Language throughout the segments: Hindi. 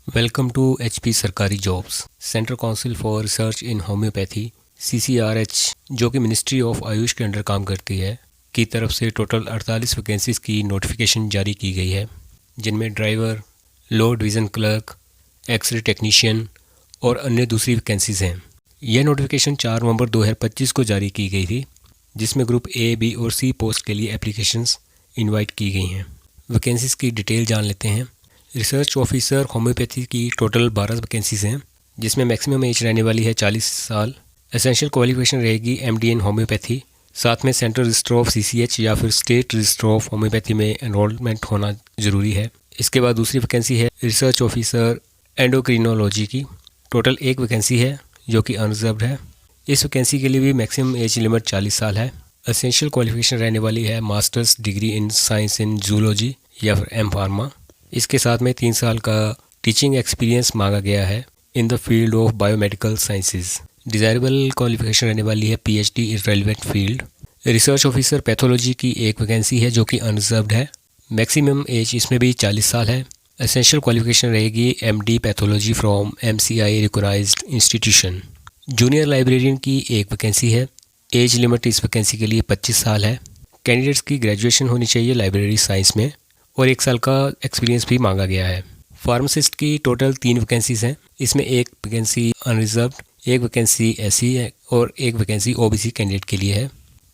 वेलकम टू एचपी सरकारी jobs. Central council for research in homoeopathy CCRH, जो कि मिनिस्ट्री ऑफ आयुष के अंडर काम करती है, की तरफ से टोटल 48 वैकेंसीज़ की नोटिफिकेशन जारी की गई है, जिनमें ड्राइवर, लो डिवीज़न क्लर्क, एक्सरे टेक्नीशियन और अन्य दूसरी वैकेंसीज़ हैं। यह नोटिफिकेशन 4 नवंबर 2025 को जारी की गई थी, जिसमें ग्रुप ए, बी और सी पोस्ट के लिए एप्लीकेशंस इनवाइट की गई हैं। वैकेंसीज़ की डिटेल जान लेते हैं। रिसर्च ऑफिसर होम्योपैथी की टोटल 12 वैकेंसीज़ हैं, जिसमें मैक्सिमम एज रहने वाली है 40 साल। एसेंशियल क्वालिफिकेशन रहेगी एमडी इन होम्योपैथी, साथ में सेंट्रल रजिस्टर ऑफ सीसीएच या फिर स्टेट रजिस्टर ऑफ होम्योपैथी में एनरोलमेंट होना ज़रूरी है। इसके बाद दूसरी वैकेंसी है रिसर्च ऑफिसर एंडोक्रिनोलॉजी की। टोटल 1 वैकेंसी है जो कि अनरिजर्व्ड है। इस वैकेंसी के लिए भी मैक्सिमम एज लिमिट 40 साल है। एसेंशियल क्वालिफिकेशन रहने वाली है masters degree in science in zoology या फिर एम फार्मा। इसके साथ में 3 साल का टीचिंग एक्सपीरियंस मांगा गया है in the field of biomedical sciences. Desirable qualification रहने वाली है PhD in relevant field. Research officer pathology की 1 वैकेंसी है जो कि अनरिजर्व्ड है। मैक्सिमम एज इसमें भी 40 साल है। एसेंशियल क्वालिफिकेशन रहेगी MD pathology from MCI recognised institution. Junior librarian की 1 वैकेंसी है। एज लिमिट इस वैकेंसी के लिए 25 साल है। कैंडिडेट्स की ग्रेजुएशन होनी चाहिए लाइब्रेरी साइंस में और 1 साल का एक्सपीरियंस भी मांगा गया है। फार्मासिस्ट की टोटल 3 वैकेंसीज़ हैं। इसमें 1 वैकेंसी अनरिजर्व्ड, 1 वैकेंसी एससी है और 1 वैकेंसी ओबीसी कैंडिडेट के लिए है।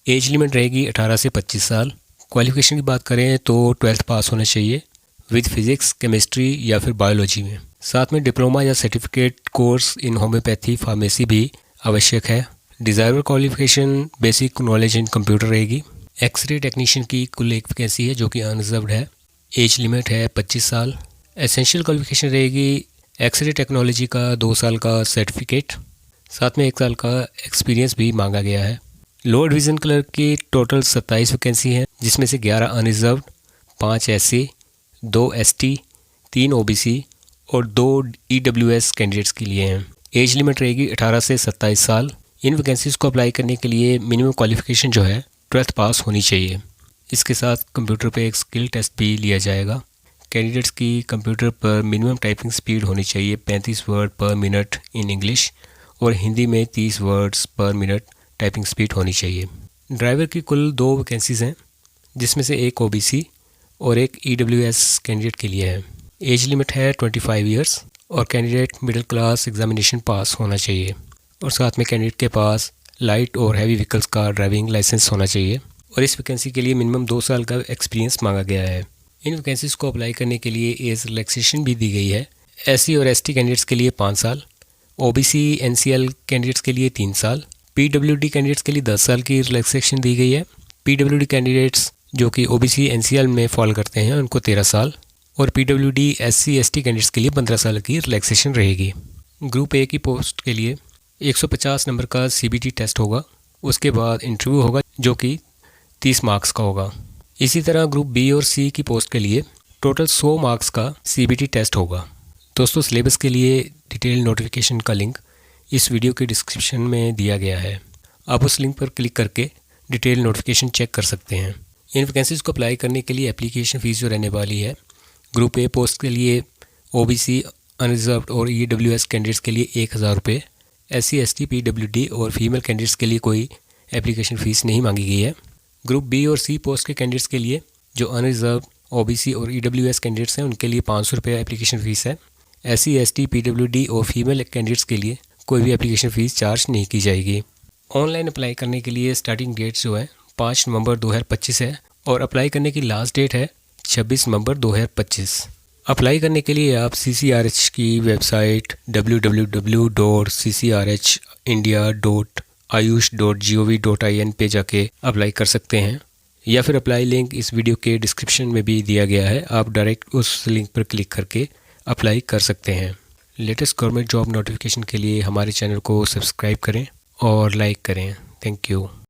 एज लिमिट रहेगी 18 से 25 साल। क्वालिफिकेशन की बात करें तो 12th पास होना चाहिए विद फिजिक्स, केमिस्ट्री या फिर बायोलॉजी में। साथ में डिप्लोमा या certificate course in homeopathy pharmacy भी आवश्यक है। Desirable qualification basic knowledge in computer रहेगी। एक्सरे टेक्नीशियन की कुल 1 वैकेंसी है जो कि अनरिजर्व्ड है। एज लिमिट है 25 साल। एसेंशियल क्वालिफिकेशन रहेगी एक्सरे टेक्नोलॉजी का 2 साल का सर्टिफिकेट, साथ में 1 साल का एक्सपीरियंस भी मांगा गया है। लो डिवीज़न क्लर्क की टोटल 27 वैकेंसी हैं, जिसमें से 11 अनरिजर्व्ड, 5 एससी, 2 एसटी, 3 ओबीसी और 2 ईडब्ल्यूएस कैंडिडेट्स के लिए हैं। एज लिमिट रहेगी 18 से 27 साल। इन वैकेंसीज़ को अप्लाई करने के लिए मिनिमम क्वालिफिकेशन जो है 12th पास होनी चाहिए। इसके साथ कंप्यूटर पे एक स्किल टेस्ट भी लिया जाएगा। कैंडिडेट्स की कंप्यूटर पर मिनिमम टाइपिंग स्पीड होनी चाहिए 35 वर्ड पर मिनट इन इंग्लिश और हिंदी में 30 वर्ड्स पर मिनट टाइपिंग स्पीड होनी चाहिए। ड्राइवर की कुल 2 वैकेंसीज़ हैं, जिसमें से 1 ओबीसी और 1 ईडब्ल्यूएस कैंडिडेट के लिए है। एज लिमिट है 25 ईयर्स और कैंडिडेट मिडिल क्लास एग्जामिनेशन पास होना चाहिए और साथ में कैंडिडेट के पास लाइट और हैवी व्हीकल्स का ड्राइविंग लाइसेंस होना चाहिए और इस वैकेंसी के लिए मिनिमम 2 साल का एक्सपीरियंस मांगा गया है। इन वैकेंसीज़ को अप्लाई करने के लिए एज रिलैक्सेशन भी दी गई है। एससी और एसटी कैंडिडेट्स के लिए 5 साल, ओबीसी एनसीएल कैंडिडेट्स के लिए 3 साल, पीडब्ल्यूडी कैंडिडेट्स के लिए 10 साल की रिलैक्सेशन दी गई है। पीडब्ल्यूडी कैंडिडेट्स जो कि ओबीसी एनसीएल में फॉल करते हैं उनको 13 साल और पीडब्ल्यूडी एससी एसटी कैंडिडेट्स के लिए 15 साल की रिलैक्सेशन रहेगी। ग्रुप ए की पोस्ट के लिए 150 नंबर का सीबीटी टेस्ट होगा। उसके बाद इंटरव्यू होगा जो कि 30 मार्क्स का होगा। इसी तरह ग्रुप बी और सी की पोस्ट के लिए टोटल 100 मार्क्स का सीबीटी टेस्ट होगा। दोस्तों, सिलेबस के लिए डिटेल नोटिफिकेशन का लिंक इस वीडियो के डिस्क्रिप्शन में दिया गया है। आप उस लिंक पर क्लिक करके डिटेल नोटिफिकेशन चेक कर सकते हैं। इन वैकेंसीज़ को अप्लाई करने के लिए एप्लीकेशन फ़ीस जो रहने वाली है, ग्रुप ए पोस्ट के लिए ओबीसी अनरिजर्व्ड और ईडब्ल्यूएस कैंडिडेट्स के लिए 1000 रुपये, एससी एसटी पीडब्ल्यूडी और फीमेल कैंडिडेट्स के लिए कोई एप्लीकेशन फ़ीस नहीं मांगी गई है। ग्रुप बी और सी पोस्ट के कैंडिडेट्स के लिए जो अनरिजर्व ओबीसी और ईडब्ल्यूएस कैंडिडेट्स हैं उनके लिए 500 रुपये एप्लीकेशन फ़ीस है। एससी एसटी पीडब्ल्यूडी और फीमेल कैंडिडेट्स के लिए कोई भी एप्लीकेशन फ़ीस चार्ज नहीं की जाएगी। ऑनलाइन अप्लाई करने के लिए स्टार्टिंग डेट जो है 5 नवंबर 2025 है और अप्लाई करने की लास्ट डेट है 26 नवंबर 2025। अप्लाई करने के लिए आप CCRH की वेबसाइट www.ccrhindia.ayush.gov.in पे जाके अप्लाई कर सकते हैं या फिर अप्लाई लिंक इस वीडियो के डिस्क्रिप्शन में भी दिया गया है। आप डायरेक्ट उस लिंक पर क्लिक करके अप्लाई कर सकते हैं। लेटेस्ट गवर्नमेंट जॉब नोटिफिकेशन के लिए हमारे चैनल को सब्सक्राइब करें और लाइक करें। Thank you.